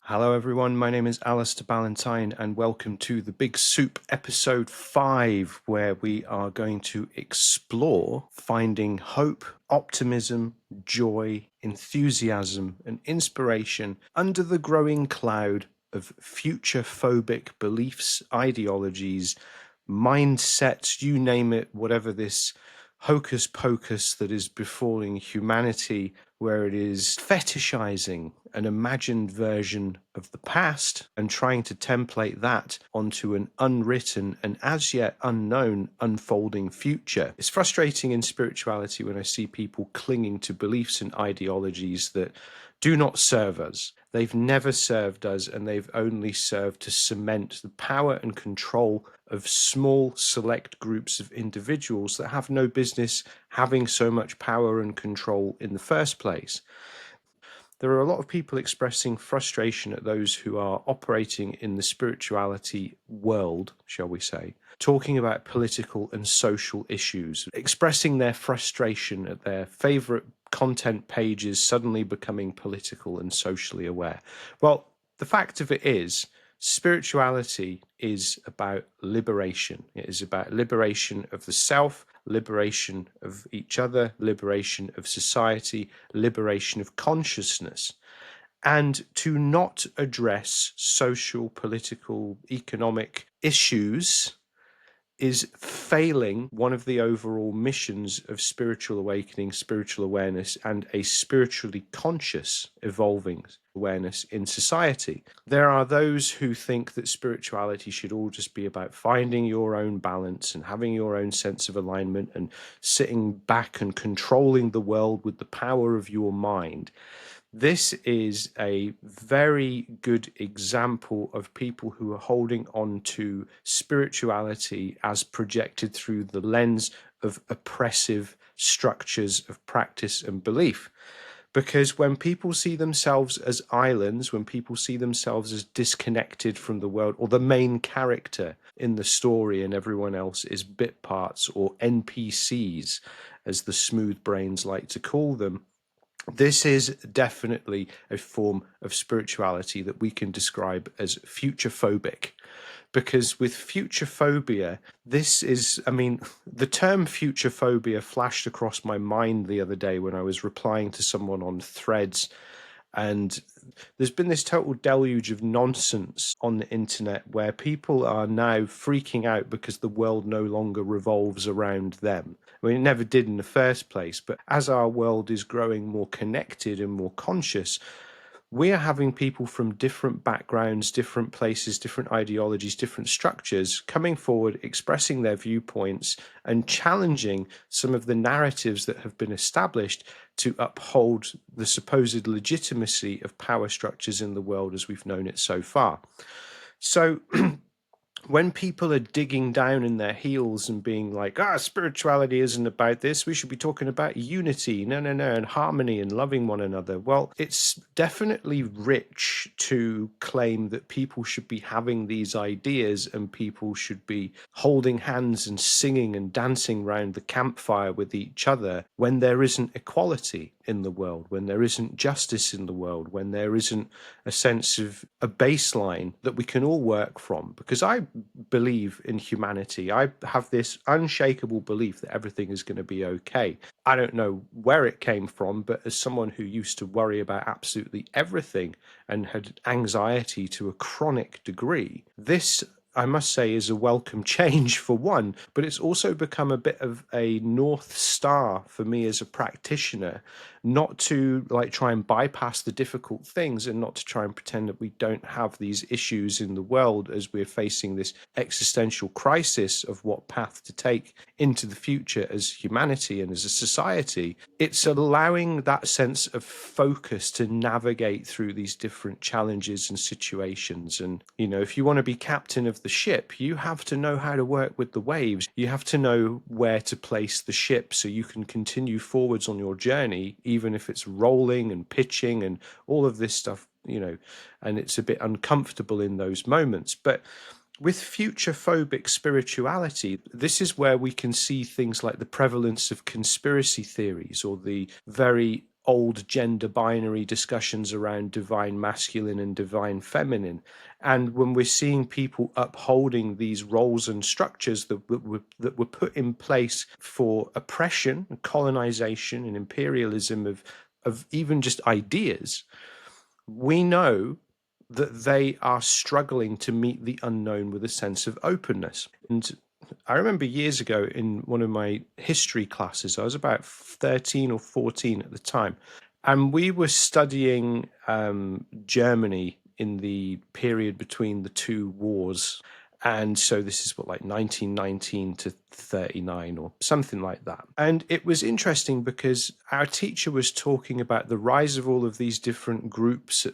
Hello, everyone. My name is Alistair Ballantyne, and welcome to the Big Soup episode 5, where we are going to explore finding hope, optimism, joy, enthusiasm, and inspiration under the growing cloud of futurephobic beliefs, ideologies, mindsets, you name it, whatever this hocus pocus that is befalling humanity, where it is fetishizing an imagined version of the past and trying to template that onto an unwritten and as yet unknown unfolding future. It's frustrating in spirituality when I see people clinging to beliefs and ideologies that do not serve us. They've never served us, and they've only served to cement the power and control of small, select groups of individuals that have no business having so much power and control in the first place. There are a lot of people expressing frustration at those who are operating in the spirituality world, shall we say, talking about political and social issues, expressing their frustration at their favorite content pages suddenly becoming political and socially aware. Well, the fact of it is, spirituality is about liberation. It is about liberation of the self, liberation of each other, liberation of society, liberation of consciousness. And to not address social, political, economic issues is failing one of the overall missions of spiritual awakening, spiritual awareness, and a spiritually conscious evolving awareness in society. There are those who think that spirituality should all just be about finding your own balance and having your own sense of alignment and sitting back and controlling the world with the power of your mind. This is a very good example of people who are holding on to spirituality as projected through the lens of oppressive structures of practice and belief. Because when people see themselves as islands, when people see themselves as disconnected from the world, or the main character in the story and everyone else is bit parts or NPCs, as the smooth brains like to call them, this is definitely a form of spirituality that we can describe as futurephobic. Because with futurephobia, the term futurephobia flashed across my mind the other day when I was replying to someone on Threads. And there's been this total deluge of nonsense on the internet where people are now freaking out because the world no longer revolves around them. I mean, it never did in the first place, but as our world is growing more connected and more conscious, we are having people from different backgrounds, different places, different ideologies, different structures coming forward, expressing their viewpoints and challenging some of the narratives that have been established to uphold the supposed legitimacy of power structures in the world as we've known it so far. So when people are digging down in their heels and being like, spirituality isn't about this, we should be talking about unity, no, and harmony and loving one another. Well, it's definitely rich to claim that people should be having these ideas and people should be holding hands and singing and dancing round the campfire with each other when there isn't equality in the world, when there isn't justice in the world, when there isn't a sense of a baseline that we can all work from. Because I believe in humanity. I have this unshakable belief that everything is going to be okay. I don't know where it came from, but as someone who used to worry about absolutely everything and had anxiety to a chronic degree, this, I must say, is a welcome change for one, but it's also become a bit of a North Star for me as a practitioner, not to try and bypass the difficult things and not to try and pretend that we don't have these issues in the world as we're facing this existential crisis of what path to take into the future as humanity and as a society. It's allowing that sense of focus to navigate through these different challenges and situations. And, if you want to be captain of the ship, you have to know how to work with the waves. You have to know where to place the ship so you can continue forwards on your journey, even if it's rolling and pitching and all of this stuff, and it's a bit uncomfortable in those moments. But with futurephobic spirituality, this is where we can see things like the prevalence of conspiracy theories or the very old gender binary discussions around divine masculine and divine feminine. And when we're seeing people upholding these roles and structures that were put in place for oppression, colonization, and imperialism of even just ideas, we know that they are struggling to meet the unknown with a sense of openness. And I remember years ago in one of my history classes, I was about 13 or 14 at the time, and we were studying Germany in the period between the two wars. And so this is what, like 1919 to 39 or something like that. And it was interesting because our teacher was talking about the rise of all of these different groups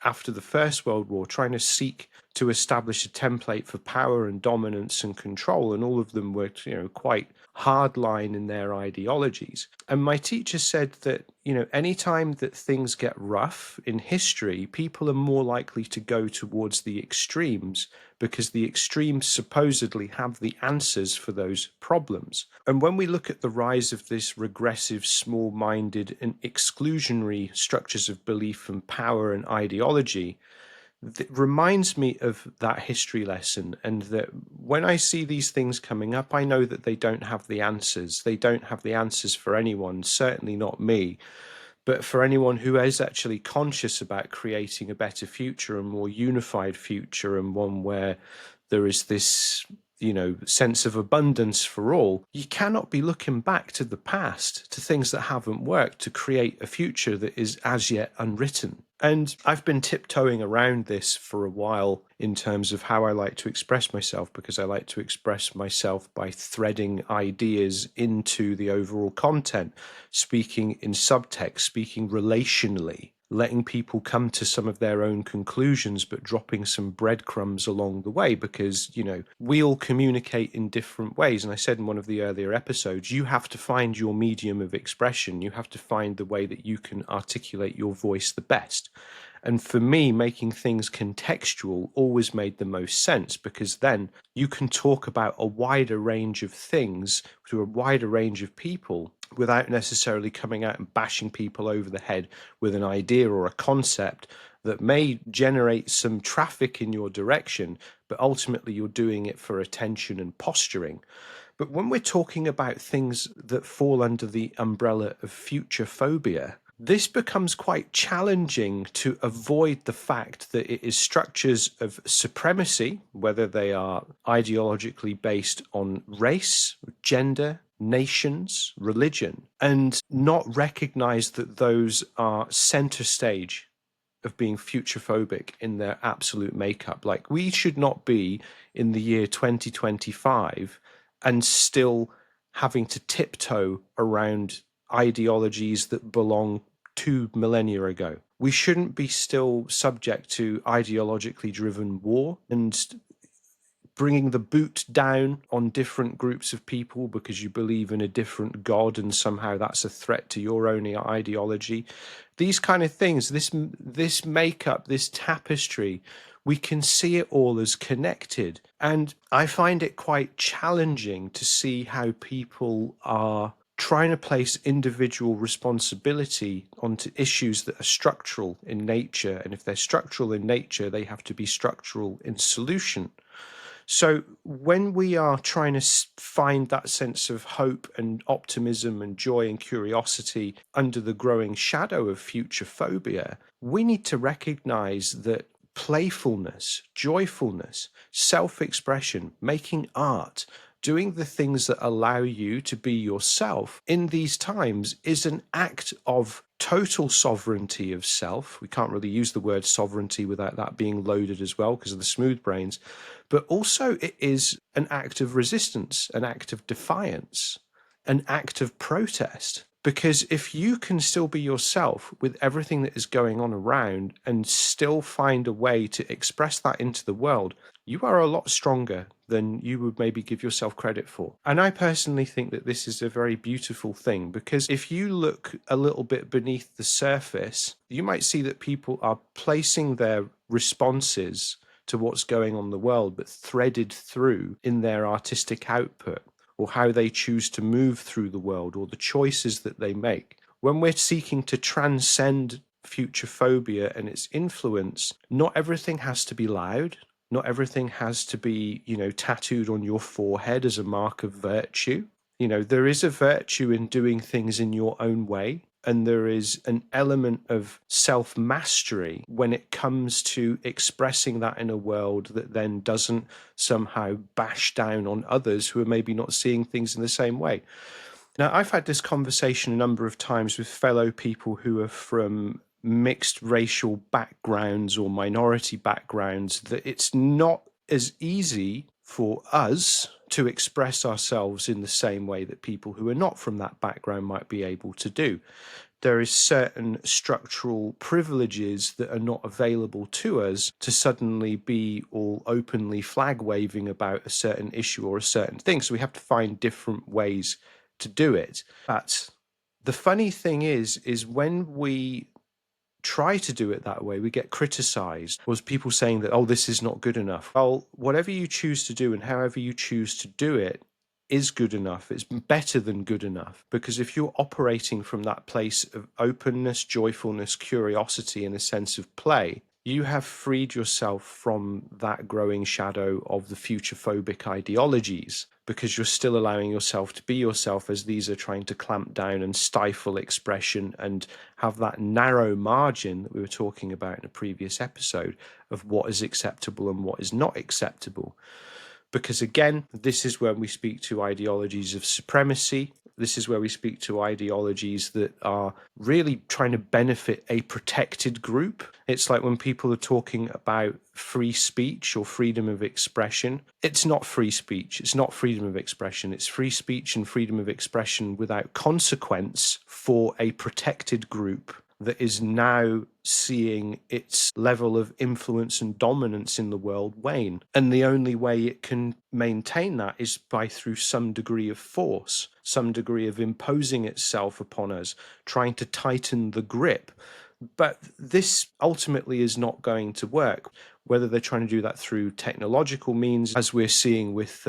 after the First World War, trying to seek to establish a template for power and dominance and control. And all of them were, quite hardline in their ideologies. And my teacher said that, anytime that things get rough in history, people are more likely to go towards the extremes because the extremes supposedly have the answers for those problems. And when we look at the rise of this regressive, small-minded and exclusionary structures of belief and power and ideology, it reminds me of that history lesson, and that when I see these things coming up, I know that they don't have the answers. They don't have the answers for anyone, certainly not me. But for anyone who is actually conscious about creating a better future, a more unified future, and one where there is this, sense of abundance for all, you cannot be looking back to the past, to things that haven't worked, to create a future that is as yet unwritten. And I've been tiptoeing around this for a while in terms of how I like to express myself, because I like to express myself by threading ideas into the overall content, speaking in subtext, speaking relationally, letting people come to some of their own conclusions, but dropping some breadcrumbs along the way, because, we all communicate in different ways. And I said in one of the earlier episodes, you have to find your medium of expression. You have to find the way that you can articulate your voice the best. And for me, making things contextual always made the most sense, because then you can talk about a wider range of things to a wider range of people without necessarily coming out and bashing people over the head with an idea or a concept that may generate some traffic in your direction, but ultimately you're doing it for attention and posturing. But when we're talking about things that fall under the umbrella of futurephobia, this becomes quite challenging to avoid the fact that it is structures of supremacy, whether they are ideologically based on race, gender, nations, religion, and not recognize that those are center stage of being futurephobic in their absolute makeup. Like, we should not be in the year 2025 and still having to tiptoe around ideologies that belong 2 millennia ago. We shouldn't be still subject to ideologically driven war and bringing the boot down on different groups of people because you believe in a different god and somehow that's a threat to your own ideology. These kind of things, this makeup, this tapestry, we can see it all as connected. And I find it quite challenging to see how people are trying to place individual responsibility onto issues that are structural in nature. And if they're structural in nature, they have to be structural in solution. So when we are trying to find that sense of hope and optimism and joy and curiosity under the growing shadow of futurephobia, we need to recognize that playfulness, joyfulness, self-expression, making art, doing the things that allow you to be yourself in these times is an act of total sovereignty of self. We can't really use the word sovereignty without that being loaded as well because of the smooth brains. But also it is an act of resistance, an act of defiance, an act of protest. Because if you can still be yourself with everything that is going on around and still find a way to express that into the world, you are a lot stronger than you would maybe give yourself credit for. And I personally think that this is a very beautiful thing, because if you look a little bit beneath the surface, you might see that people are placing their responses to what's going on in the world, but threaded through in their artistic output, or how they choose to move through the world, or the choices that they make. when we're seeking to transcend futurephobia and its influence, not everything has to be loud. Not everything has to be, tattooed on your forehead as a mark of virtue. There is a virtue in doing things in your own way. And there is an element of self mastery when it comes to expressing that in a world that then doesn't somehow bash down on others who are maybe not seeing things in the same way. Now, I've had this conversation a number of times with fellow people who are from mixed racial backgrounds or minority backgrounds, that it's not as easy for us to express ourselves in the same way that people who are not from that background might be able to do. There is certain structural privileges that are not available to us to suddenly be all openly flag waving about a certain issue or a certain thing. So we have to find different ways to do it. But the funny thing is when we try to do it that way, we get criticized. Was people saying that, oh, this is not good enough? Well, whatever you choose to do and however you choose to do it is good enough. It's better than good enough, because if you're operating from that place of openness, joyfulness, curiosity, and a sense of play, you have freed yourself from that growing shadow of the futurephobic ideologies, because you're still allowing yourself to be yourself, as these are trying to clamp down and stifle expression and have that narrow margin that we were talking about in a previous episode of what is acceptable and what is not acceptable. Because again, this is when we speak to ideologies of supremacy. This is where we speak to ideologies that are really trying to benefit a protected group. It's like when people are talking about free speech or freedom of expression. It's not free speech. It's not freedom of expression. It's free speech and freedom of expression without consequence for a protected group that is now seeing its level of influence and dominance in the world wane. And the only way it can maintain that is by through some degree of force, some degree of imposing itself upon us, trying to tighten the grip. But this ultimately is not going to work. Whether they're trying to do that through technological means, as we're seeing with,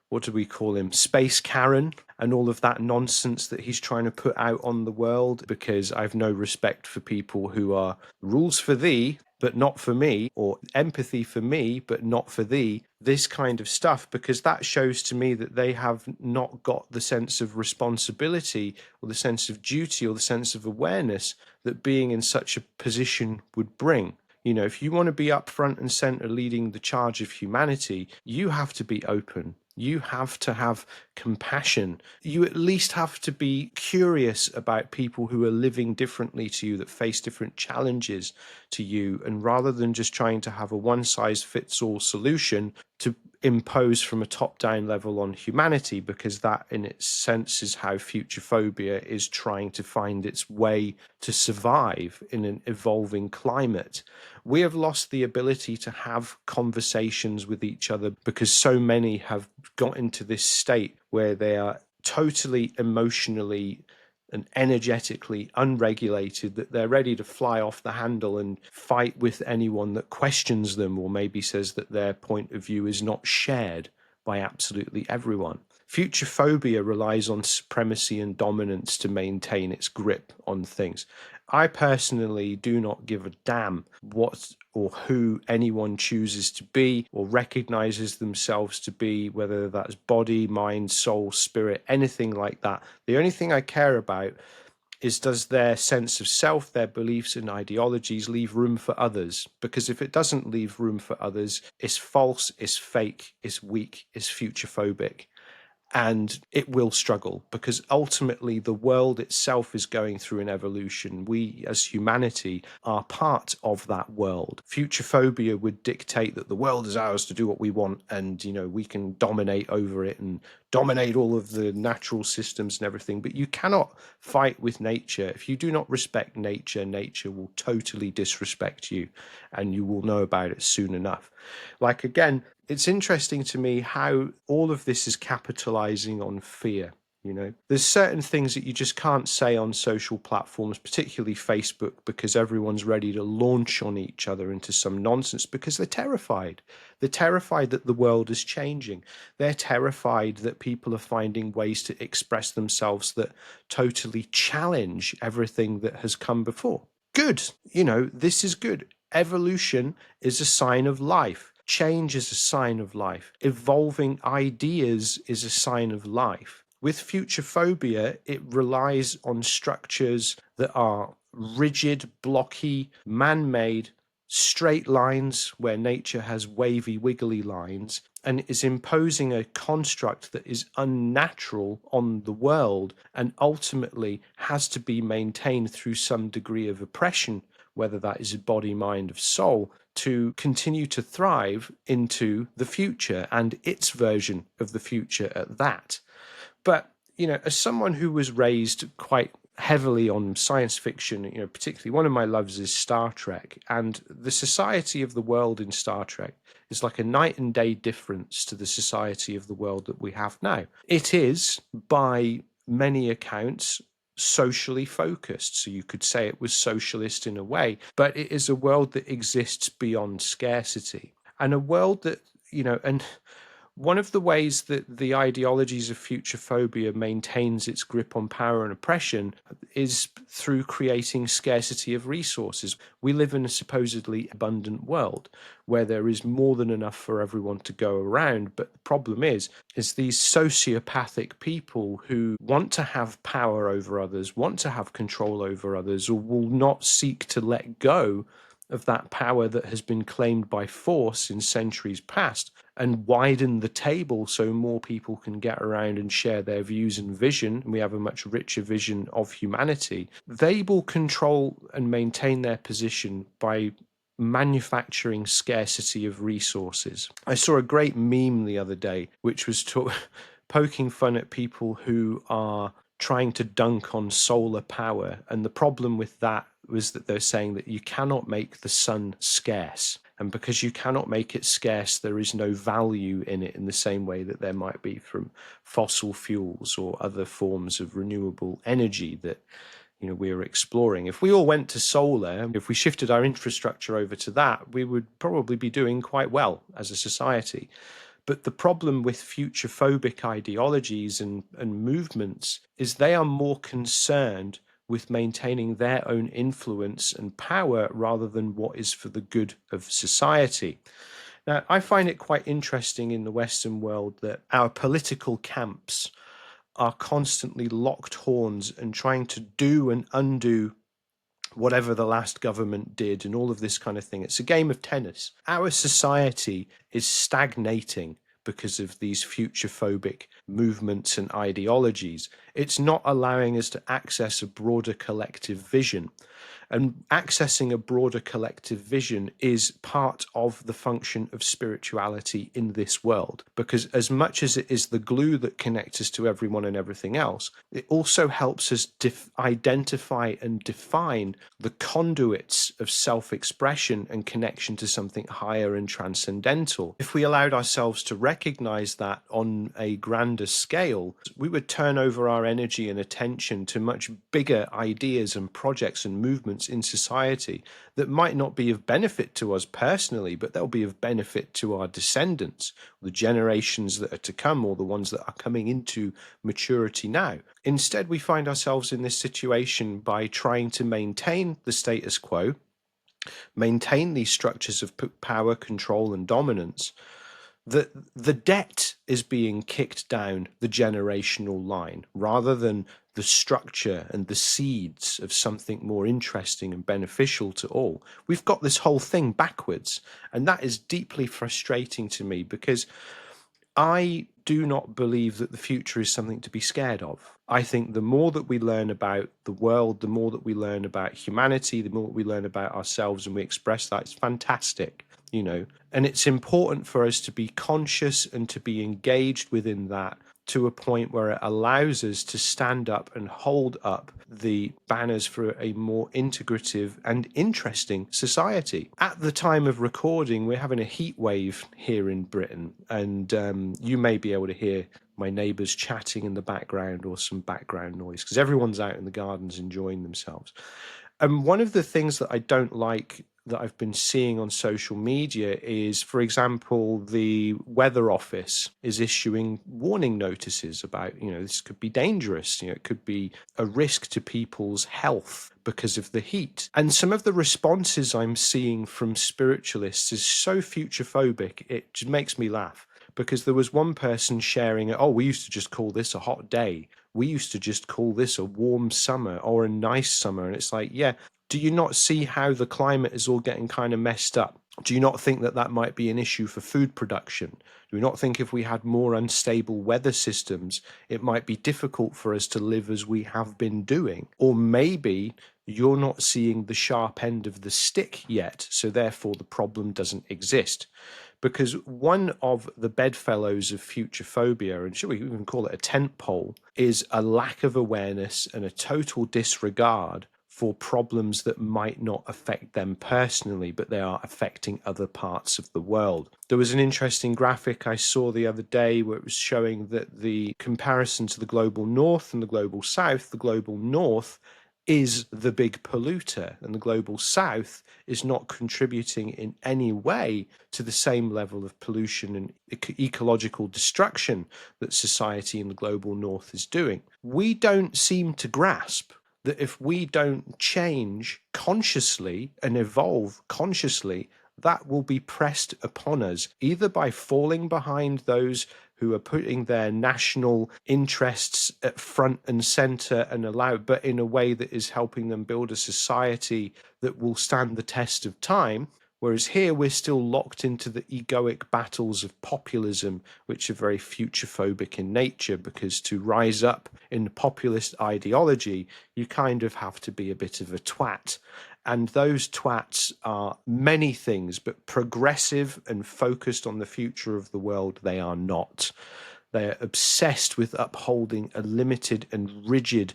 what do we call him, Space Karen, and all of that nonsense that he's trying to put out on the world, because I've no respect for people who are rules for thee, but not for me, or empathy for me, but not for thee, this kind of stuff, because that shows to me that they have not got the sense of responsibility or the sense of duty or the sense of awareness that being in such a position would bring. If you want to be up front and center leading the charge of humanity, you have to be open. You have to have compassion. You at least have to be curious about people who are living differently to you, that face different challenges to you. And rather than just trying to have a one size fits all solution to impose from a top down level on humanity, because that in its sense is how futurephobia is trying to find its way to survive in an evolving climate. We have lost the ability to have conversations with each other because so many have got into this state where they are totally emotionally and energetically unregulated, that they're ready to fly off the handle and fight with anyone that questions them or maybe says that their point of view is not shared by absolutely everyone. Futurephobia relies on supremacy and dominance to maintain its grip on things. I personally do not give a damn what or who anyone chooses to be or recognizes themselves to be, whether that's body, mind, soul, spirit, anything like that. The only thing I care about is, does their sense of self, their beliefs and ideologies leave room for others? Because if it doesn't leave room for others, it's false, it's fake, it's weak, it's futurephobic. And it will struggle, because ultimately the world itself is going through an evolution. We as humanity are part of that world. Futurephobia would dictate that the world is ours to do what we want, and we can dominate over it and dominate all of the natural systems and everything. But you cannot fight with nature. If you do not respect nature, nature will totally disrespect you, and you will know about it soon enough. Again, it's interesting to me how all of this is capitalizing on fear. There's certain things that you just can't say on social platforms, particularly Facebook, because everyone's ready to launch on each other into some nonsense because they're terrified. They're terrified that the world is changing. They're terrified that people are finding ways to express themselves that totally challenge everything that has come before. Good. This is good. Evolution is a sign of life. Change is a sign of life. Evolving ideas is a sign of life. With Futurephobia, it relies on structures that are rigid, blocky, man made, straight lines where nature has wavy, wiggly lines, and is imposing a construct that is unnatural on the world and ultimately has to be maintained through some degree of oppression, whether that is a body, mind, of soul, to continue to thrive into the future and its version of the future at that. But, as someone who was raised quite heavily on science fiction, particularly one of my loves is Star Trek, and the society of the world in Star Trek is like a night and day difference to the society of the world that we have now. It is, by many accounts, socially focused. So you could say it was socialist in a way, but it is a world that exists beyond scarcity and a world that, and one of the ways that the ideologies of Futurephobia maintains its grip on power and oppression is through creating scarcity of resources. We live in a supposedly abundant world where there is more than enough for everyone to go around. But the problem is these sociopathic people who want to have power over others, want to have control over others, or will not seek to let go of that power that has been claimed by force in centuries past and widen the table so more people can get around and share their views and vision, and we have a much richer vision of humanity. They will control and maintain their position by manufacturing scarcity of resources. I saw a great meme the other day which was poking fun at people who are trying to dunk on solar power, and the problem with that was that they're saying that you cannot make the sun scarce, and because you cannot make it scarce, there is no value in it in the same way that there might be from fossil fuels or other forms of renewable energy that we're exploring. If we all went to solar, if we shifted our infrastructure over to that, we would probably be doing quite well as a society. But the problem with futurephobic ideologies and movements is they are more concerned with maintaining their own influence and power rather than what is for the good of society. Now, I find it quite interesting in the Western world that our political camps are constantly locked horns and trying to do and undo whatever the last government did and all of this kind of thing. It's a game of tennis. Our society is stagnating because of these futurephobic movements and ideologies. It's not allowing us to access a broader collective vision. And accessing a broader collective vision is part of the function of spirituality in this world. Because as much as it is the glue that connects us to everyone and everything else, it also helps us identify and define the conduits of self-expression and connection to something higher and transcendental. If we allowed ourselves to recognize that on a grander scale, we would turn over our energy and attention to much bigger ideas and projects and movements in society that might not be of benefit to us personally, but they'll be of benefit to our descendants, the generations that are to come, or the ones that are coming into maturity now. Instead, we find ourselves in this situation by trying to maintain the status quo, maintain these structures of power, control, and dominance. The debt is being kicked down the generational line rather than the structure and the seeds of something more interesting and beneficial to all. We've got this whole thing backwards, and that is deeply frustrating to me because I do not believe that the future is something to be scared of. I think the more that we learn about the world, the more that we learn about humanity, the more we learn about ourselves and we express that, it's fantastic. And it's important for us to be conscious and to be engaged within that to a point where it allows us to stand up and hold up the banners for a more integrative and interesting society. At the time of recording, we're having a heat wave here in Britain, and you may be able to hear my neighbours chatting in the background or some background noise because everyone's out in the gardens enjoying themselves. And one of the things that I don't like that I've been seeing on social media is, for example, the weather office is issuing warning notices about, this could be dangerous. It could be a risk to people's health because of the heat. And some of the responses I'm seeing from spiritualists is so futurephobic, it just makes me laugh. Because there was one person sharing, oh, we used to just call this a hot day. We used to just call this a warm summer or a nice summer. And it's like, yeah, do you not see how the climate is all getting kind of messed up? Do you not think that that might be an issue for food production? Do you not think if we had more unstable weather systems, it might be difficult for us to live as we have been doing? Or maybe you're not seeing the sharp end of the stick yet, so therefore the problem doesn't exist. Because one of the bedfellows of Futurephobia, and should we even call it a tent pole, is a lack of awareness and a total disregard for problems that might not affect them personally, but they are affecting other parts of the world. There was an interesting graphic I saw the other day where it was showing that the comparison to the global north and the global south, the global north is the big polluter, and the global south is not contributing in any way to the same level of pollution and ecological destruction that society in the global north is doing. We don't seem to grasp that if we don't change consciously and evolve consciously, that will be pressed upon us, either by falling behind those who are putting their national interests at front and center and allow, but in a way that is helping them build a society that will stand the test of time. Whereas here we're still locked into the egoic battles of populism, which are very futurephobic in nature, because to rise up in the populist ideology, you kind of have to be a bit of a twat. And those twats are many things, but progressive and focused on the future of the world, they are not. They are obsessed with upholding a limited and rigid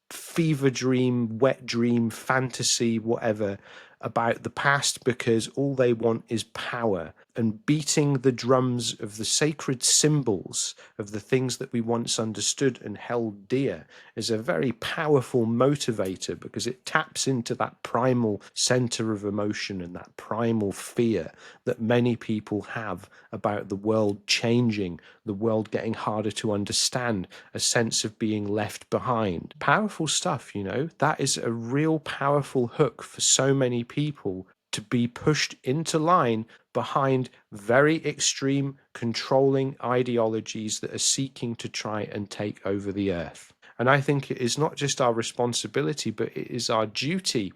fever dream, wet dream, fantasy, whatever, about the past, because all they want is power. And beating the drums of the sacred symbols of the things that we once understood and held dear is a very powerful motivator, because it taps into that primal center of emotion and that primal fear that many people have about the world changing, the world getting harder to understand, a sense of being left behind. Powerful stuff, that is a real powerful hook for so many people to be pushed into line behind very extreme, controlling ideologies that are seeking to try and take over the earth. And I think it is not just our responsibility, but it is our duty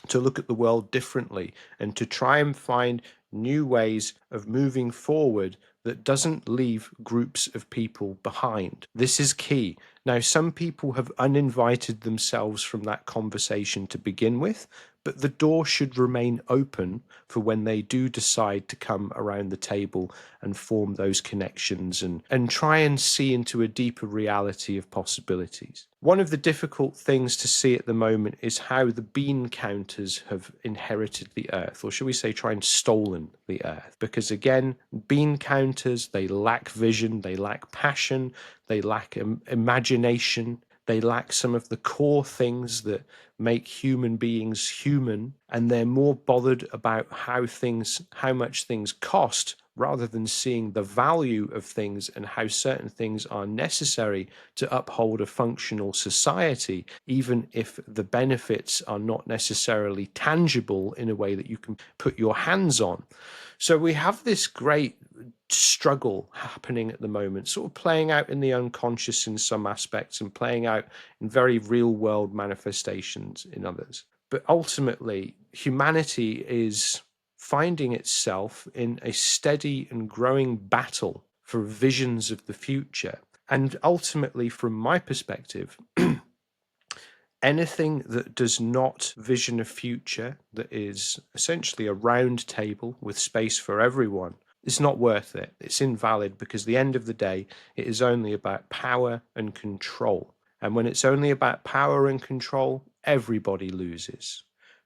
to look at the world differently and to try and find new ways of moving forward that doesn't leave groups of people behind. This is key. Now, some people have uninvited themselves from that conversation to begin with, but the door should remain open for when they do decide to come around the table and form those connections and try and see into a deeper reality of possibilities. One of the difficult things to see at the moment is how the bean counters have inherited the earth, or should we say try and stolen the earth. Because again, bean counters, they lack vision, they lack passion, they lack imagination, they lack some of the core things that make human beings human, and they're more bothered about how much things cost, rather than seeing the value of things and how certain things are necessary to uphold a functional society, even if the benefits are not necessarily tangible in a way that you can put your hands on. So we have this great struggle happening at the moment, sort of playing out in the unconscious in some aspects and playing out in very real world manifestations in others. But ultimately, humanity is finding itself in a steady and growing battle for visions of the future. And ultimately, from my perspective, anything that does not vision a future that is essentially a round table with space for everyone It's not worth it. It's invalid, because at the end of the day, it is only about power and control. And when it's only about power and control, everybody loses,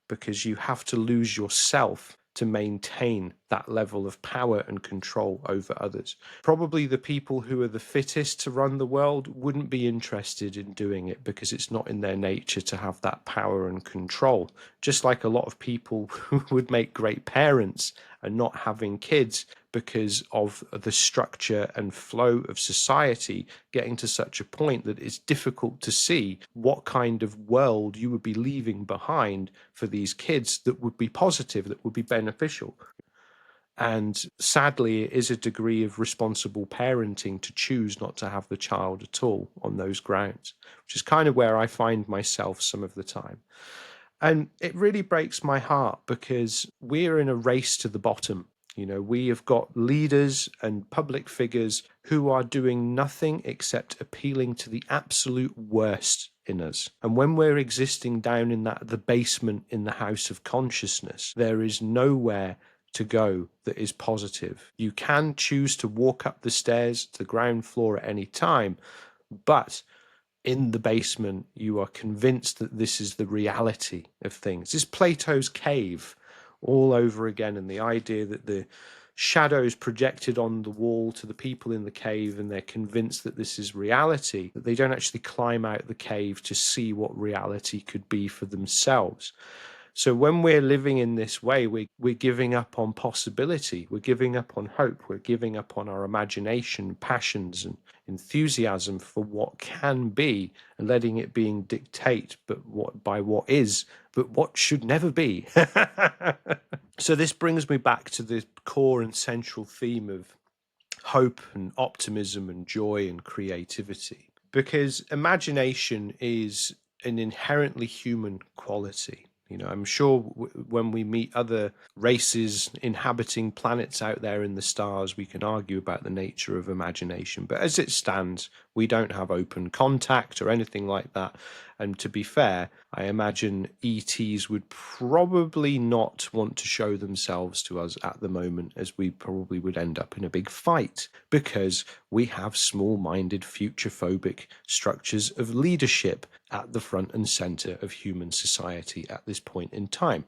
because you have to lose yourself to maintain that level of power and control over others. Probably the people who are the fittest to run the world wouldn't be interested in doing it, because it's not in their nature to have that power and control. Just like a lot of people who would make great parents and not having kids because of the structure and flow of society getting to such a point that it's difficult to see what kind of world you would be leaving behind for these kids that would be positive, that would be beneficial. And sadly, it is a degree of responsible parenting to choose not to have the child at all on those grounds, which is kind of where I find myself some of the time. And it really breaks my heart, because we're in a race to the bottom. We have got leaders and public figures who are doing nothing except appealing to the absolute worst in us. And when we're existing down in the basement in the house of consciousness, there is nowhere to go that is positive. You can choose to walk up the stairs to the ground floor at any time, but in the basement, you are convinced that this is the reality of things. This is Plato's cave all over again, and the idea that the shadows projected on the wall to the people in the cave, and they're convinced that this is reality, that they don't actually climb out the cave to see what reality could be for themselves. So when we're living in this way, we're giving up on possibility, we're giving up on hope, we're giving up on our imagination, passions, and enthusiasm for what can be, and letting it being dictate by what is, but what should never be. So this brings me back to the core and central theme of hope and optimism and joy and creativity, because imagination is an inherently human quality. I'm sure when we meet other races inhabiting planets out there in the stars, we can argue about the nature of imagination. But as it stands, we don't have open contact or anything like that. And to be fair, I imagine ETs would probably not want to show themselves to us at the moment, as we probably would end up in a big fight, because we have small-minded, futurephobic structures of leadership at the front and center of human society at this point in time.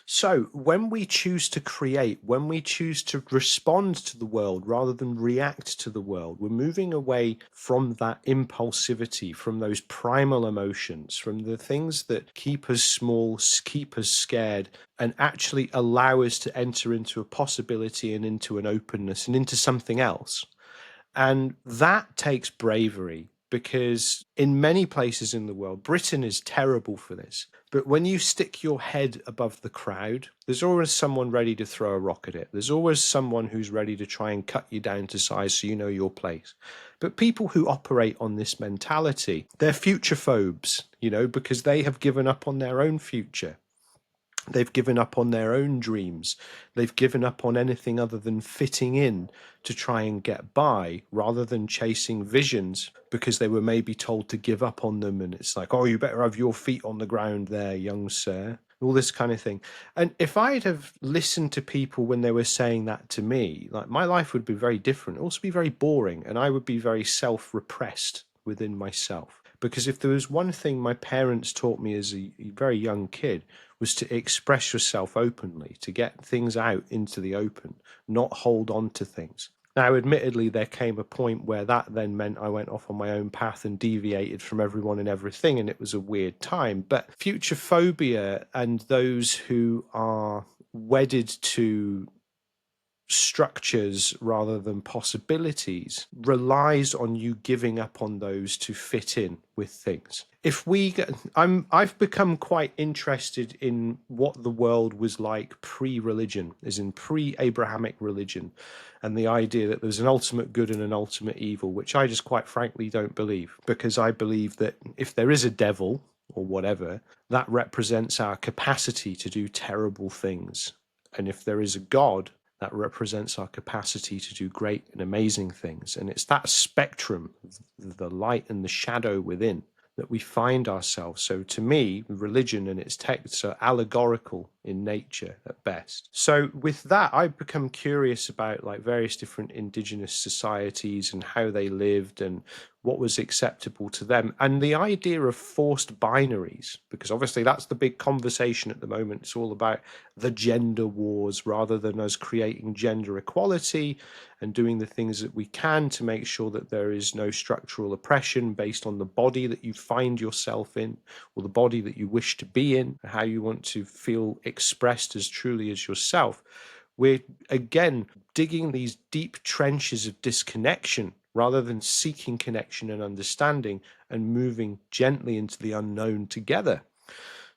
So when we choose to create, when we choose to respond to the world rather than react to the world, we're moving away from that impulsivity, from those primal emotions, from the things that keep us small, keep us scared, and actually allow us to enter into a possibility and into an openness and into something else. And that takes bravery, because in many places in the world, Britain is terrible for this. But when you stick your head above the crowd, there's always someone ready to throw a rock at it. There's always someone who's ready to try and cut you down to size so you know your place. But people who operate on this mentality, they're futurephobes, because they have given up on their own future. They've given up on their own dreams. They've given up on anything other than fitting in to try and get by, rather than chasing visions because they were maybe told to give up on them. And it's like, oh, you better have your feet on the ground there, young sir. All this kind of thing. And if I'd have listened to people when they were saying that to me, like, my life would be very different. It'd also be very boring, and I would be very self-repressed within myself. Because if there was one thing my parents taught me as a very young kid, was to express yourself openly, to get things out into the open, not hold on to things. Now, admittedly, there came a point where that then meant I went off on my own path and deviated from everyone and everything, and it was a weird time. But futurephobia, and those who are wedded to structures rather than possibilities, relies on you giving up on those to fit in with things. I've become quite interested in what the world was like pre-religion, as in pre-Abrahamic religion, and the idea that there's an ultimate good and an ultimate evil, which I just quite frankly don't believe, because I believe that if there is a devil or whatever, that represents our capacity to do terrible things. And if there is a God, that represents our capacity to do great and amazing things. And it's that spectrum, the light and the shadow within, that we find ourselves. So to me, religion and its texts are allegorical in nature at best. So with that, I've become curious about like various different indigenous societies and how they lived and what was acceptable to them, and the idea of forced binaries, because obviously that's the big conversation at the moment. It's all about the gender wars rather than us creating gender equality and doing the things that we can to make sure that there is no structural oppression based on the body that you find yourself in or the body that you wish to be in, how you want to feel expressed as truly as yourself. We're again digging these deep trenches of disconnection rather than seeking connection and understanding and moving gently into the unknown together.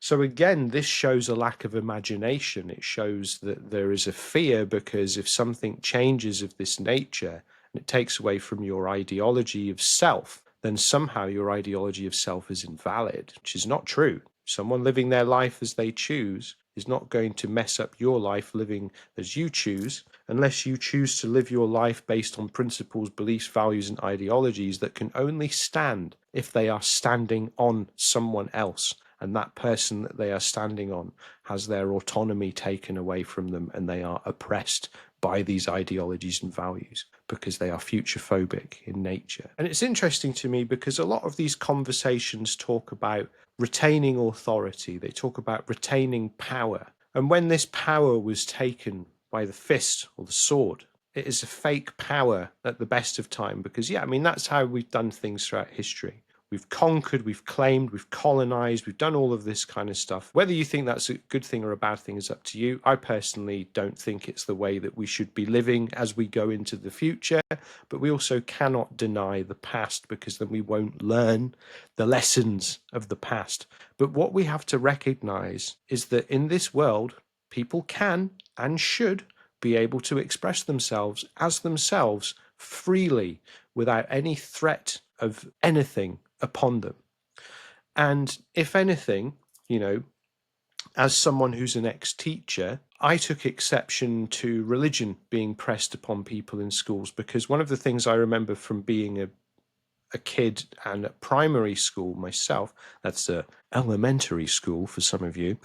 So again, this shows a lack of imagination. It shows that there is a fear because if something changes of this nature and it takes away from your ideology of self, then somehow your ideology of self is invalid, which is not true. Someone living their life as they choose is not going to mess up your life living as you choose, unless you choose to live your life based on principles, beliefs, values, and ideologies that can only stand if they are standing on someone else. And that person that they are standing on has their autonomy taken away from them, and they are oppressed by these ideologies and values because they are futurephobic in nature. And it's interesting to me because a lot of these conversations talk about retaining authority, they talk about retaining power. And when this power was taken by the fist or the sword, it is a fake power at the best of time because, yeah, I mean, that's how we've done things throughout history. We've conquered, we've claimed, we've colonized, we've done all of this kind of stuff. Whether you think that's a good thing or a bad thing is up to you. I personally don't think it's the way that we should be living as we go into the future, but we also cannot deny the past because then we won't learn the lessons of the past. But what we have to recognize is that in this world, people can and should be able to express themselves as themselves freely without any threat of anything upon them. And if anything, as someone who's an ex-teacher, I took exception to religion being pressed upon people in schools because one of the things I remember from being a kid and at primary school myself, that's a elementary school for some of you,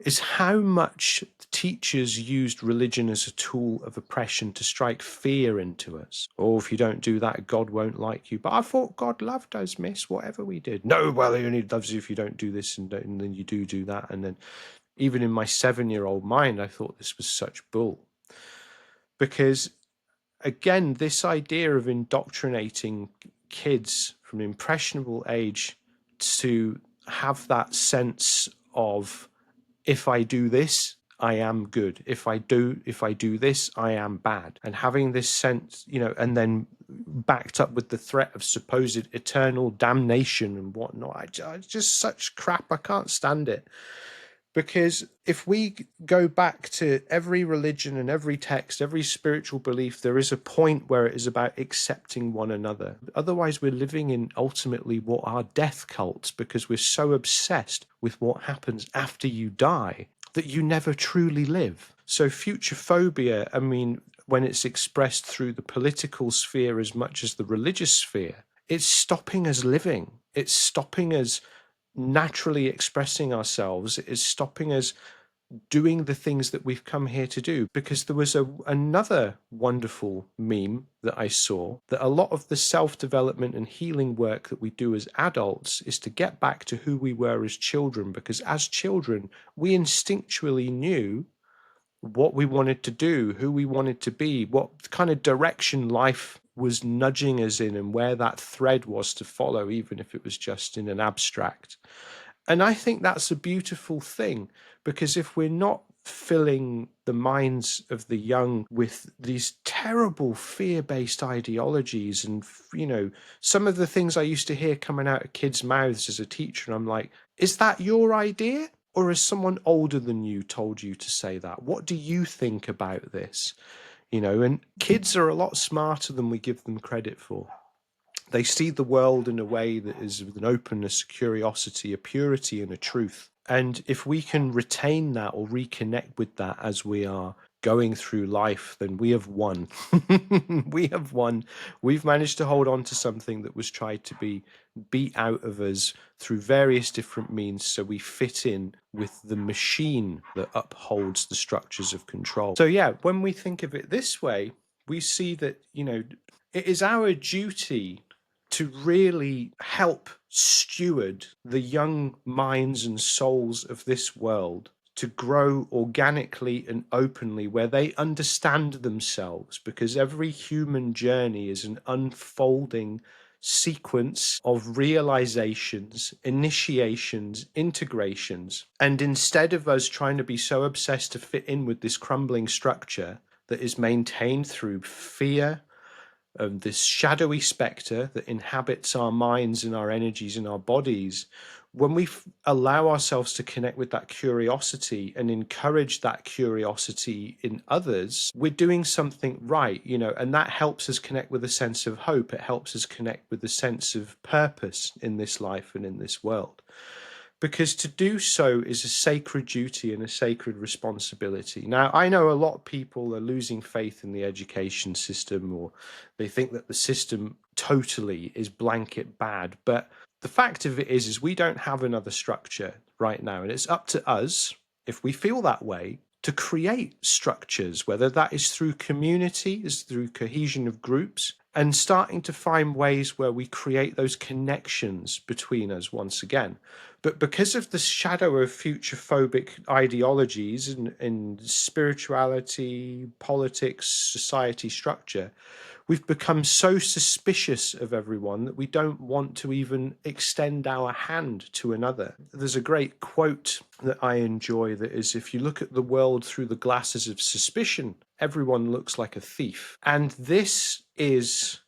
is how much teachers used religion as a tool of oppression to strike fear into us. Oh, if you don't do that, God won't like you. But I thought God loved us, miss, whatever we did. No, well, he only loves you if you don't do this and then you do that. And then even in my 7-year-old mind, I thought this was such bull. Because again, this idea of indoctrinating kids from an impressionable age to have that sense of, if I do this, I am good. If I do this, I am bad. And having this sense, and then backed up with the threat of supposed eternal damnation and whatnot. It's just such crap. I can't stand it. Because if we go back to every religion and every text, every spiritual belief, there is a point where it is about accepting one another. Otherwise, we're living in ultimately what are death cults because we're so obsessed with what happens after you die that you never truly live. So futurephobia, I mean, when it's expressed through the political sphere as much as the religious sphere, it's stopping us living. It's stopping us naturally expressing ourselves. It is stopping us doing the things that we've come here to do. Because there was another wonderful meme that I saw, that a lot of the self-development and healing work that we do as adults is to get back to who we were as children, because as children we instinctually knew what we wanted to do, who we wanted to be, what kind of direction life was nudging us in, and where that thread was to follow, even if it was just in an abstract. And I think that's a beautiful thing, because if we're not filling the minds of the young with these terrible fear-based ideologies, and some of the things I used to hear coming out of kids' mouths as a teacher, and I'm like, is that your idea? Or has someone older than you told you to say that? What do you think about this? And kids are a lot smarter than we give them credit for. They see the world in a way that is with an openness, a curiosity, a purity, and a truth. And if we can retain that or reconnect with that as we are going through life, then we have won. We have won. We've managed to hold on to something that was tried to be beat out of us through various different means, so we fit in with the machine that upholds the structures of control. So yeah, when we think of it this way, we see that, it is our duty to really help steward the young minds and souls of this world to grow organically and openly, where they understand themselves, because every human journey is an unfolding sequence of realizations, initiations, integrations. And instead of us trying to be so obsessed to fit in with this crumbling structure that is maintained through fear, this shadowy spectre that inhabits our minds and our energies and our bodies, when we allow ourselves to connect with that curiosity and encourage that curiosity in others, we're doing something right, and that helps us connect with a sense of hope. It helps us connect with a sense of purpose in this life and in this world. Because to do so is a sacred duty and a sacred responsibility. Now, I know a lot of people are losing faith in the education system, or they think that the system totally is blanket bad. But the fact of it is we don't have another structure right now. And it's up to us, if we feel that way, to create structures, whether that is through community, is through cohesion of groups, and starting to find ways where we create those connections between us once again. But because of the shadow of futurephobic ideologies in spirituality, politics, society structure, we've become so suspicious of everyone that we don't want to even extend our hand to another. There's a great quote that I enjoy that is, if you look at the world through the glasses of suspicion, everyone looks like a thief. And this is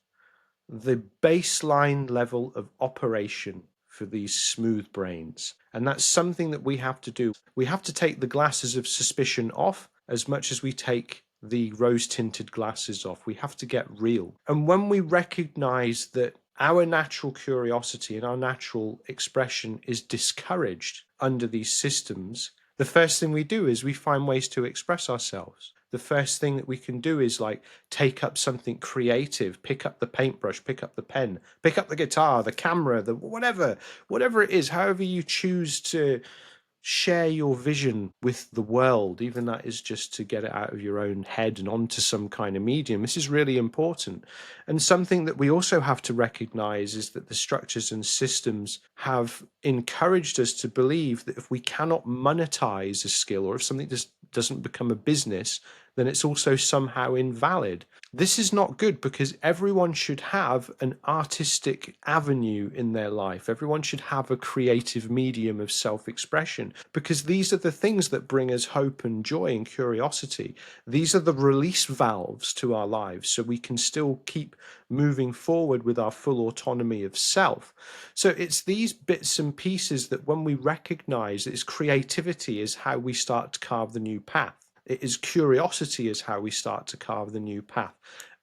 the baseline level of operation for these smooth brains. And that's something that we have to do. We have to take the glasses of suspicion off as much as we take the rose-tinted glasses off. We have to get real. And when we recognize that our natural curiosity and our natural expression is discouraged under these systems, the first thing we do is we find ways to express ourselves. The first thing that we can do is like take up something creative, pick up the paintbrush, pick up the pen, pick up the guitar, the camera, the whatever it is, however you choose to share your vision with the world, even that is just to get it out of your own head and onto some kind of medium. This is really important. And something that we also have to recognize is that the structures and systems have encouraged us to believe that if we cannot monetize a skill, or if something just doesn't become a business, then it's also somehow invalid. This is not good, because everyone should have an artistic avenue in their life. Everyone should have a creative medium of self-expression, because these are the things that bring us hope and joy and curiosity. These are the release valves to our lives, so we can still keep moving forward with our full autonomy of self. So it's these bits and pieces that, when we recognize that creativity is how we start to carve the new path. It is curiosity is how we start to carve the new path.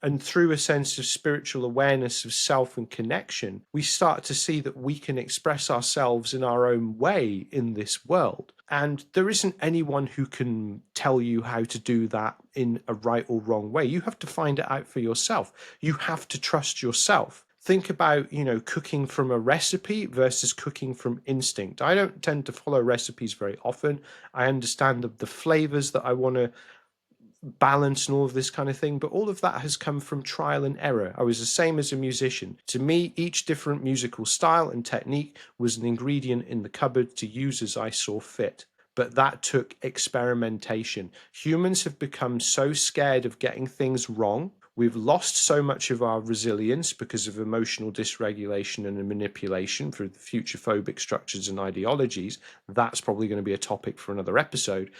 And through a sense of spiritual awareness of self and connection, we start to see that we can express ourselves in our own way in this world. And there isn't anyone who can tell you how to do that in a right or wrong way. You have to find it out for yourself. You have to trust yourself. Think about, cooking from a recipe versus cooking from instinct. I don't tend to follow recipes very often. I understand the flavors that I want to balance and all of this kind of thing, but all of that has come from trial and error. I was the same as a musician. To me, each different musical style and technique was an ingredient in the cupboard to use as I saw fit. But that took experimentation. Humans have become so scared of getting things wrong. We've lost so much of our resilience because of emotional dysregulation and manipulation through the futurephobic structures and ideologies. That's probably going to be a topic for another episode.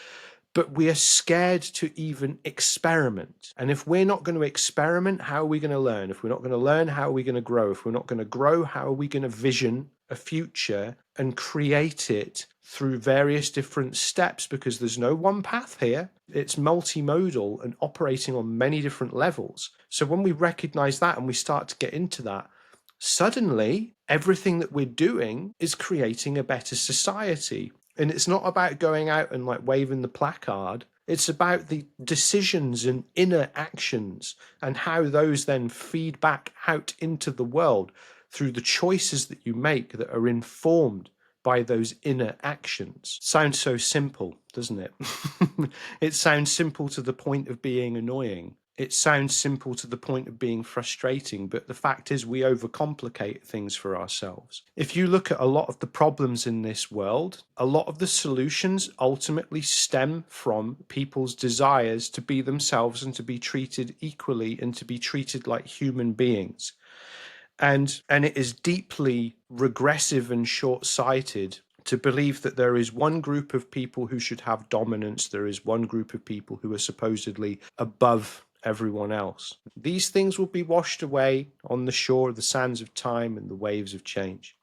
But we are scared to even experiment. And if we're not going to experiment, how are we going to learn? If we're not going to learn, how are we going to grow? If we're not going to grow, how are we going to vision a future and create it through various different steps? Because there's no one path here. It's multimodal and operating on many different levels. So when we recognize that and we start to get into that, suddenly everything that we're doing is creating a better society. And it's not about going out and like waving the placard. It's about the decisions and inner actions and how those then feed back out into the world through the choices that you make that are informed by those inner actions. Sounds so simple, doesn't it? It sounds simple to the point of being annoying. It sounds simple to the point of being frustrating, but the fact is we overcomplicate things for ourselves. If you look at a lot of the problems in this world, a lot of the solutions ultimately stem from people's desires to be themselves and to be treated equally and to be treated like human beings. And it is deeply regressive and short-sighted to believe that there is one group of people who should have dominance, there is one group of people who are supposedly above everyone else. These things will be washed away on the shore of the sands of time and the waves of change.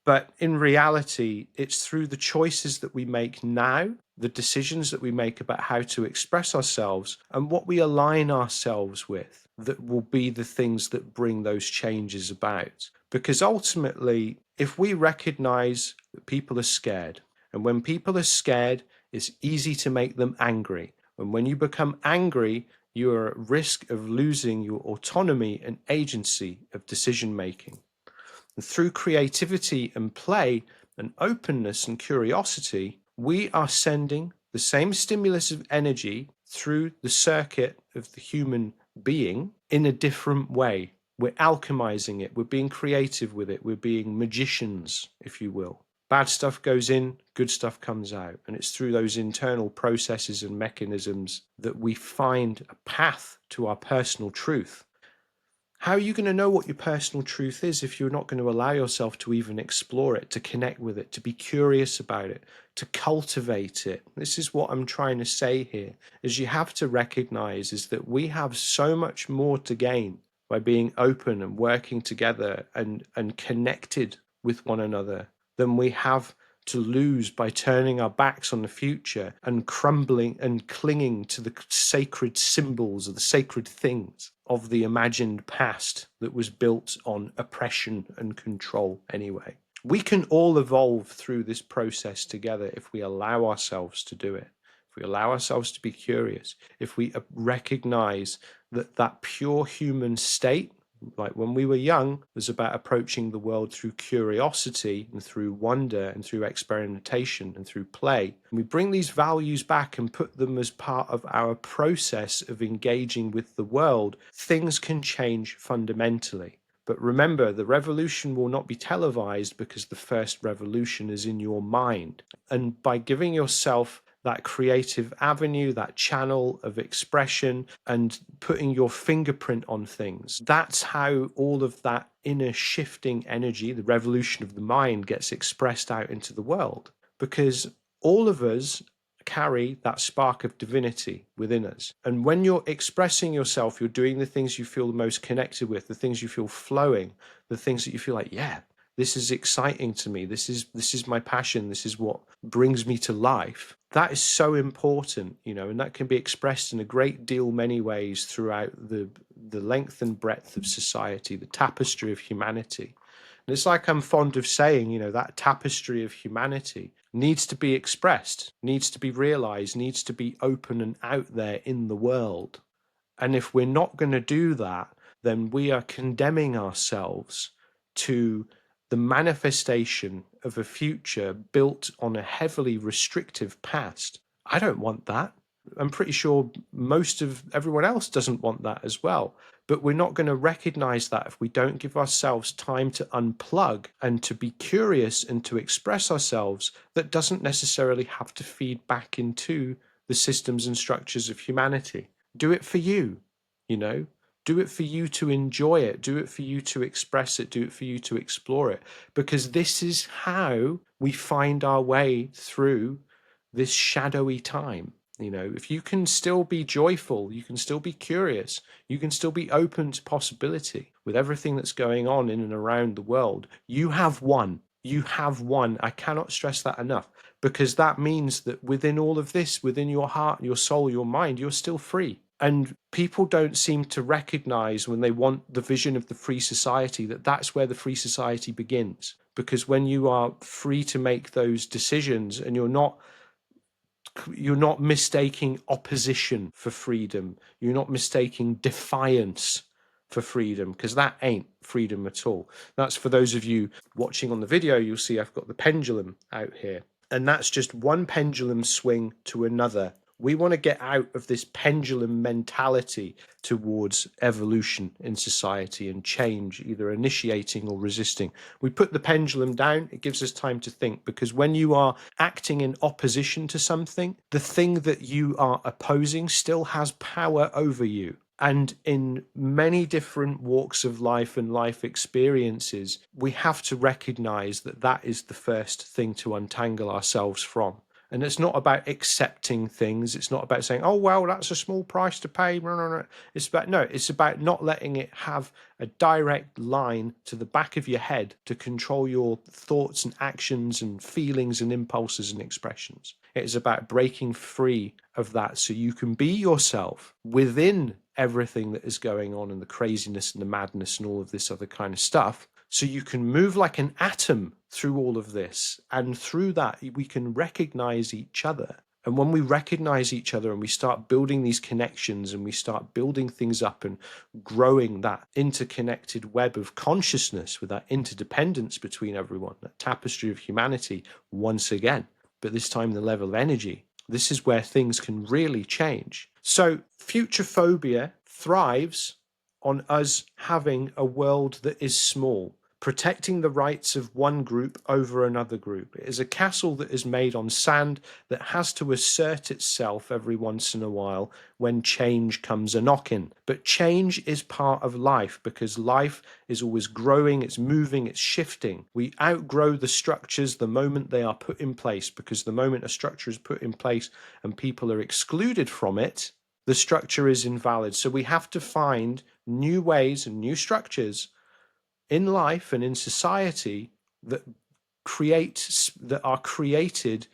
But in reality, it's through the choices that we make now, the decisions that we make about how to express ourselves and what we align ourselves with, that will be the things that bring those changes about. Because ultimately, if we recognize that people are scared, and when people are scared, it's easy to make them angry. And when you become angry, you are at risk of losing your autonomy and agency of decision making. And through creativity and play and openness and curiosity, we are sending the same stimulus of energy through the circuit of the human being in a different way. We're alchemizing it. We're being creative with it. We're being magicians, if you will. Bad stuff goes in, good stuff comes out. And it's through those internal processes and mechanisms that we find a path to our personal truth. How are you going to know what your personal truth is if you're not going to allow yourself to even explore it, to connect with it, to be curious about it, to cultivate it? This is what I'm trying to say here, is you have to recognize is that we have so much more to gain by being open and working together and connected with one another than we have to lose by turning our backs on the future and crumbling and clinging to the sacred symbols or the sacred things of the imagined past that was built on oppression and control anyway. We can all evolve through this process together if we allow ourselves to do it. If we allow ourselves to be curious, if we recognize that pure human state, like when we were young, was about approaching the world through curiosity and through wonder and through experimentation and through play. And we bring these values back and put them as part of our process of engaging with the world, things can change fundamentally. But remember, the revolution will not be televised because the first revolution is in your mind. And by giving yourself that creative avenue, that channel of expression, and putting your fingerprint on things, that's how all of that inner shifting energy, the revolution of the mind, gets expressed out into the world. Because all of us carry that spark of divinity within us. And when you're expressing yourself, you're doing the things you feel the most connected with, the things you feel flowing, the things that you feel like, yeah, this is exciting to me. This is my passion. This is what brings me to life. That is so important, and that can be expressed in a great deal many ways throughout the length and breadth of society, the tapestry of humanity. And it's like I'm fond of saying, that tapestry of humanity needs to be expressed, needs to be realized, needs to be open and out there in the world. And if we're not going to do that, then we are condemning ourselves to the manifestation of a future built on a heavily restrictive past. I don't want that. I'm pretty sure most of everyone else doesn't want that as well. But we're not going to recognize that if we don't give ourselves time to unplug and to be curious and to express ourselves. That doesn't necessarily have to feed back into the systems and structures of humanity. Do it for you, you know? Do it for you to enjoy it. Do it for you to express it. Do it for you to explore it. Because this is how we find our way through this shadowy time. If you can still be joyful, you can still be curious, you can still be open to possibility with everything that's going on in and around the world, you have won. You have won. I cannot stress that enough, because that means that within all of this, within your heart, your soul, your mind, you're still free. And people don't seem to recognize when they want the vision of the free society that that's where the free society begins. Because when you are free to make those decisions and you're not You're not mistaking opposition for freedom. You're not mistaking defiance for freedom, because that ain't freedom at all. That's for those of you watching on the video. You'll see I've got the pendulum out here, and that's just one pendulum swing to another. We want to get out of this pendulum mentality towards evolution in society and change, either initiating or resisting. We put the pendulum down, it gives us time to think, because when you are acting in opposition to something, the thing that you are opposing still has power over you. And in many different walks of life and life experiences, we have to recognize that that is the first thing to untangle ourselves from. And it's not about accepting things. It's not about saying, oh, well, that's a small price to pay. No, no, no. It's about not letting it have a direct line to the back of your head to control your thoughts and actions and feelings and impulses and expressions. It is about breaking free of that so you can be yourself within everything that is going on and the craziness and the madness and all of this other kind of stuff. So you can move like an atom through all of this. And through that, we can recognize each other. And when we recognize each other and we start building these connections and we start building things up and growing that interconnected web of consciousness with that interdependence between everyone, that tapestry of humanity once again, but this time the level of energy, this is where things can really change. So Futurephobia thrives on us having a world that is small, protecting the rights of one group over another group. It is a castle that is made on sand that has to assert itself every once in a while when change comes a knocking. But change is part of life, because life is always growing, it's moving, it's shifting. We outgrow the structures the moment they are put in place, because the moment a structure is put in place and people are excluded from it, the structure is invalid. So we have to find new ways and new structures in life and in society that are created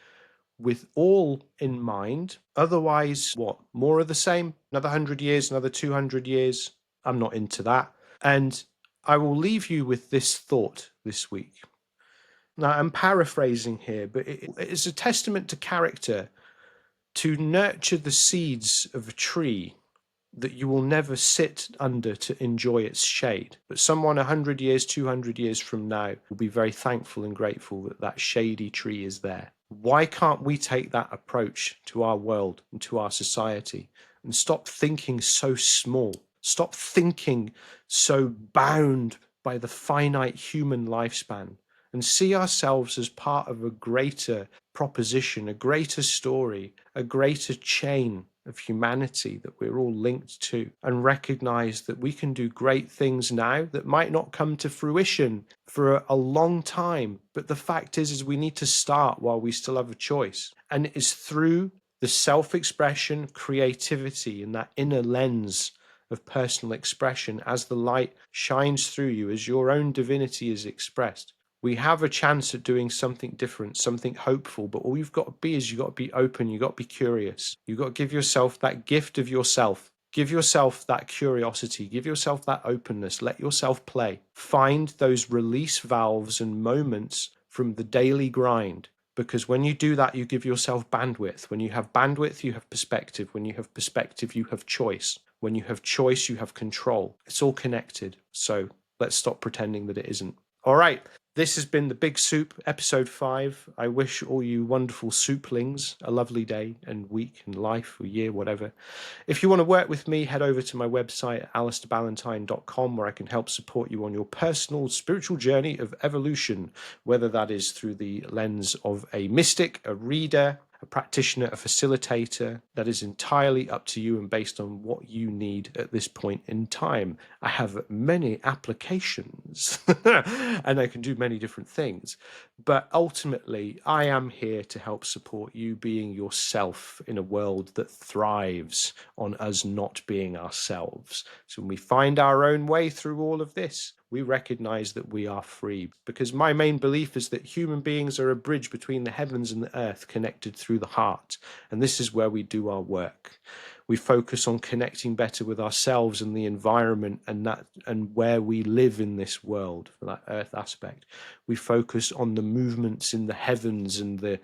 with all in mind. Otherwise, what? More of the same? Another 100 years, another 200 years? I'm not into that. And I will leave you with this thought this week. Now, I'm paraphrasing here, but it is a testament to character to nurture the seeds of a tree that you will never sit under to enjoy its shade. But someone 100 years, 200 years from now will be very thankful and grateful that that shady tree is there. Why can't we take that approach to our world and to our society and stop thinking so small? Stop thinking so bound by the finite human lifespan and see ourselves as part of a greater proposition, a greater story, a greater chain of humanity that we're all linked to, and recognize that we can do great things now that might not come to fruition for a long time. But the fact is we need to start while we still have a choice. And it is through the self-expression, creativity, and that inner lens of personal expression, as the light shines through you, as your own divinity is expressed, we have a chance at doing something different, something hopeful. But all you've got to be is you've got to be open, you've got to be curious. You've got to give yourself that gift of yourself. Give yourself that curiosity, give yourself that openness, let yourself play. Find those release valves and moments from the daily grind. Because when you do that, you give yourself bandwidth. When you have bandwidth, you have perspective. When you have perspective, you have choice. When you have choice, you have control. It's all connected. So let's stop pretending that it isn't. All right. This has been The Big Soup, episode 5. I wish all you wonderful souplings a lovely day and week and life or year, whatever. If you want to work with me, head over to my website, alistairballantyne.com, where I can help support you on your personal spiritual journey of evolution, whether that is through the lens of a mystic, a reader, a practitioner, a facilitator. That is entirely up to you and based on what you need at this point in time. I have many applications and I can do many different things, but ultimately I am here to help support you being yourself in a world that thrives on us not being ourselves. So when we find our own way through all of this, we recognize that we are free, because my main belief is that human beings are a bridge between the heavens and the earth, connected through the heart. And this is where we do our work. We focus on connecting better with ourselves and the environment and where we live in this world, for that earth aspect. We focus on the movements in the heavens and the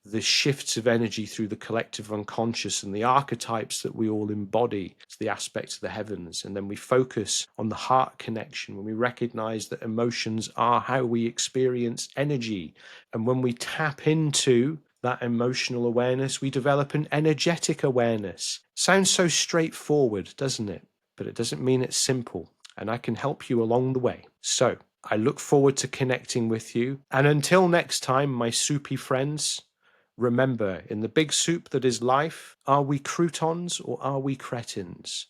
the shifts of energy through the collective unconscious and the archetypes that we all embody, the aspects of the heavens. And then we focus on the heart connection when we recognize that emotions are how we experience energy. And when we tap into that emotional awareness, we develop an energetic awareness. Sounds so straightforward, doesn't it? But it doesn't mean it's simple. And I can help you along the way. So I look forward to connecting with you. And until next time, my soupy friends, remember, in the big soup that is life, are we croutons or are we cretins?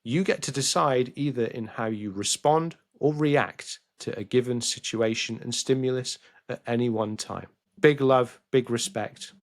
You get to decide either in how you respond or react to a given situation and stimulus at any one time. Big love, big respect.